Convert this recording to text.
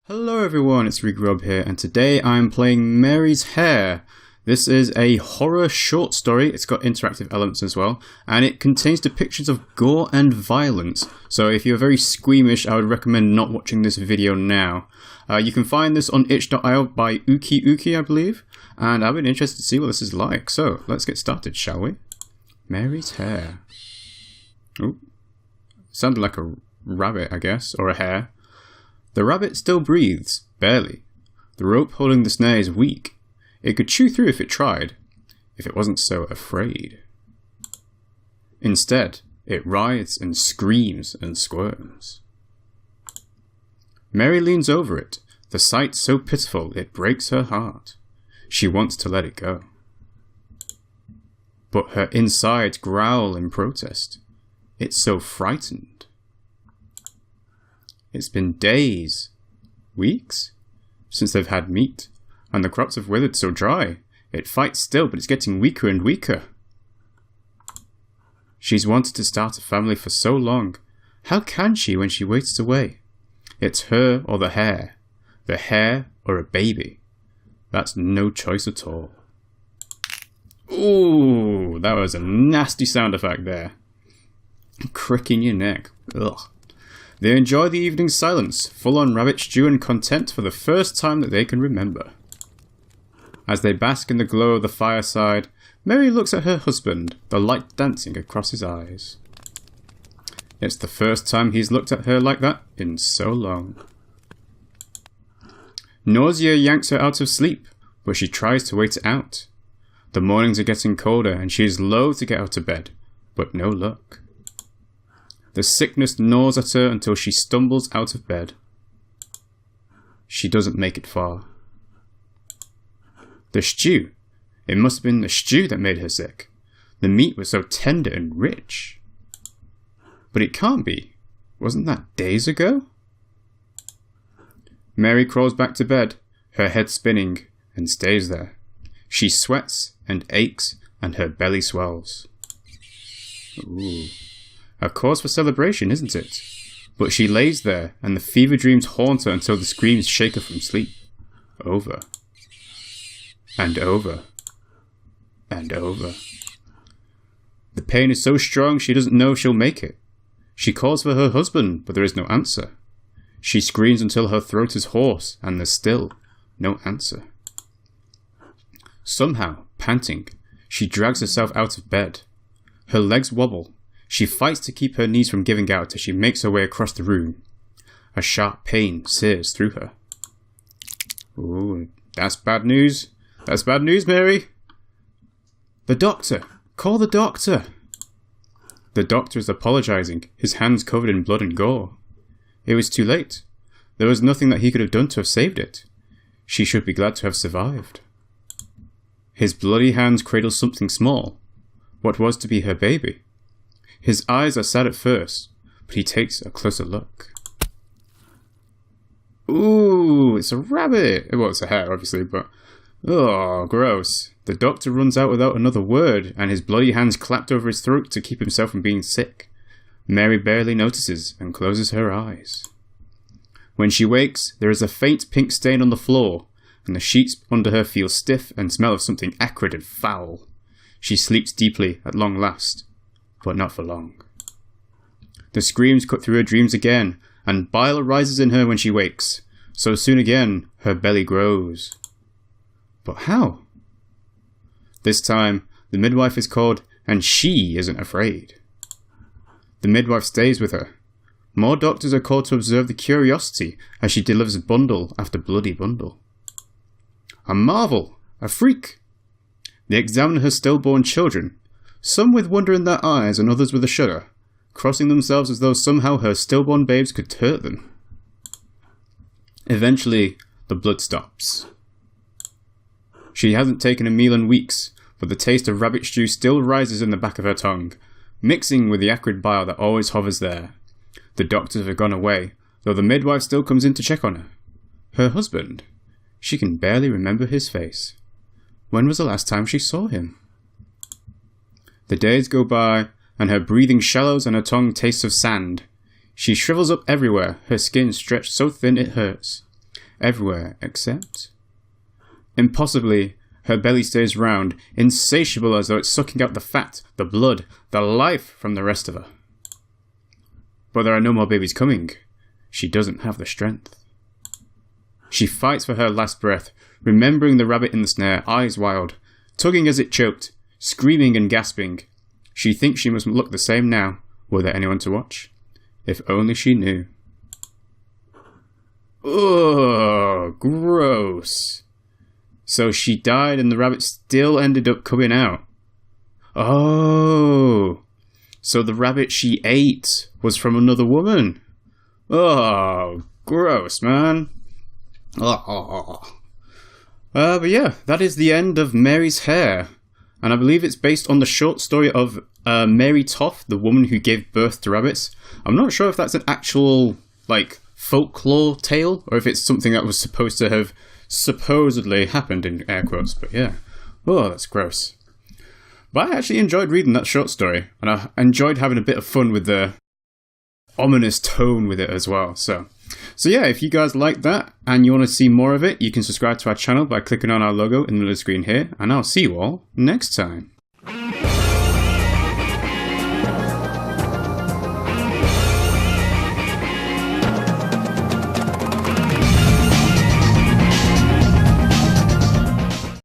Hello everyone, it's RiggyRob here, and today I'm playing Mary's Hare. This is a horror short story. It's got interactive elements as well, and it contains depictions of gore and violence. So if you're very squeamish, I would recommend not watching this video now. You can find this on itch.io by ukiiukii, I believe, and I've been interested to see what this is like. So let's get started, shall we? Mary's Hare. Oh, sounded like a rabbit, I guess, or a hare. The rabbit still breathes, barely. The rope holding the snare is weak. It could chew through if it tried, if it wasn't so afraid. Instead, it writhes and screams and squirms. Mary leans over it, the sight so pitiful it breaks her heart. She wants to let it go. But her insides growl in protest. It's so frightened. It's been days, weeks, since they've had meat, and the crops have withered so dry. It fights still, but it's getting weaker and weaker. She's wanted to start a family for so long. How can she when she wastes away? It's her or the hare or a baby. That's no choice at all. Ooh, that was a nasty sound effect there. Cricking your neck. Ugh. They enjoy the evening's silence, full on rabbit stew and content for the first time that they can remember. As they bask in the glow of the fireside, Mary looks at her husband, the light dancing across his eyes. It's the first time he's looked at her like that in so long. Nausea yanks her out of sleep, but she tries to wait it out. The mornings are getting colder and she is loath to get out of bed, but no luck. The sickness gnaws at her until she stumbles out of bed. She doesn't make it far. The stew. It must have been the stew that made her sick. The meat was so tender and rich. But it can't be. Wasn't that days ago? Mary crawls back to bed, her head spinning, and stays there. She sweats and aches, and her belly swells. Ooh. A cause for celebration, isn't it? But she lays there, and the fever dreams haunt her until the screams shake her from sleep. Over. And over. And over. The pain is so strong she doesn't know if she'll make it. She calls for her husband, but there is no answer. She screams until her throat is hoarse, and there's still no answer. Somehow, panting, she drags herself out of bed. Her legs wobble. She fights to keep her knees from giving out as she makes her way across the room. A sharp pain sears through her. Ooh, that's bad news. That's bad news, Mary. The doctor! Call the doctor! The doctor is apologizing, his hands covered in blood and gore. It was too late. There was nothing that he could have done to have saved it. She should be glad to have survived. His bloody hands cradle something small. What was to be her baby? His eyes are sad at first, but he takes a closer look. Ooh, it's a rabbit! Well, it's a hare, obviously, but... Oh, gross. The doctor runs out without another word, and his bloody hands clapped over his throat to keep himself from being sick. Mary barely notices and closes her eyes. When she wakes, there is a faint pink stain on the floor, and the sheets under her feel stiff and smell of something acrid and foul. She sleeps deeply at long last. But not for long. The screams cut through her dreams again, and bile arises in her when she wakes. So soon again, her belly grows. But how? This time, the midwife is called, and she isn't afraid. The midwife stays with her. More doctors are called to observe the curiosity as she delivers bundle after bloody bundle. A marvel! A freak! They examine her stillborn children, some with wonder in their eyes and others with a shudder, crossing themselves as though somehow her stillborn babes could hurt them. Eventually, the blood stops. She hasn't taken a meal in weeks, but the taste of rabbit stew still rises in the back of her tongue, mixing with the acrid bile that always hovers there. The doctors have gone away, though the midwife still comes in to check on her. Her husband. She can barely remember his face. When was the last time she saw him? The days go by, and her breathing shallows and her tongue tastes of sand. She shrivels up everywhere, her skin stretched so thin it hurts. everywhere except... Impossibly, her belly stays round, insatiable as though it's sucking out the fat, the blood, the life from the rest of her. But there are no more babies coming. She doesn't have the strength. She fights for her last breath, remembering the rabbit in the snare, eyes wild, tugging as it choked, screaming and gasping. She thinks she must look the same now, were there anyone to watch. If only she knew. Ugh, gross. So she died and the rabbit still ended up coming out. Oh, so the rabbit she ate was from another woman. Oh, gross, man. But yeah, that is the end of Mary's Hare. And I believe it's based on the short story of Mary Toft, the woman who gave birth to rabbits. I'm not sure if that's an actual, folklore tale, or if it's something that was supposed to have supposedly happened in air quotes, but yeah. Oh, that's gross. But I actually enjoyed reading that short story, and I enjoyed having a bit of fun with the ominous tone with it as well. So yeah, if you guys like that and you want to see more of it, you can subscribe to our channel by clicking on our logo in the middle of the screen here, and I'll see you all next time.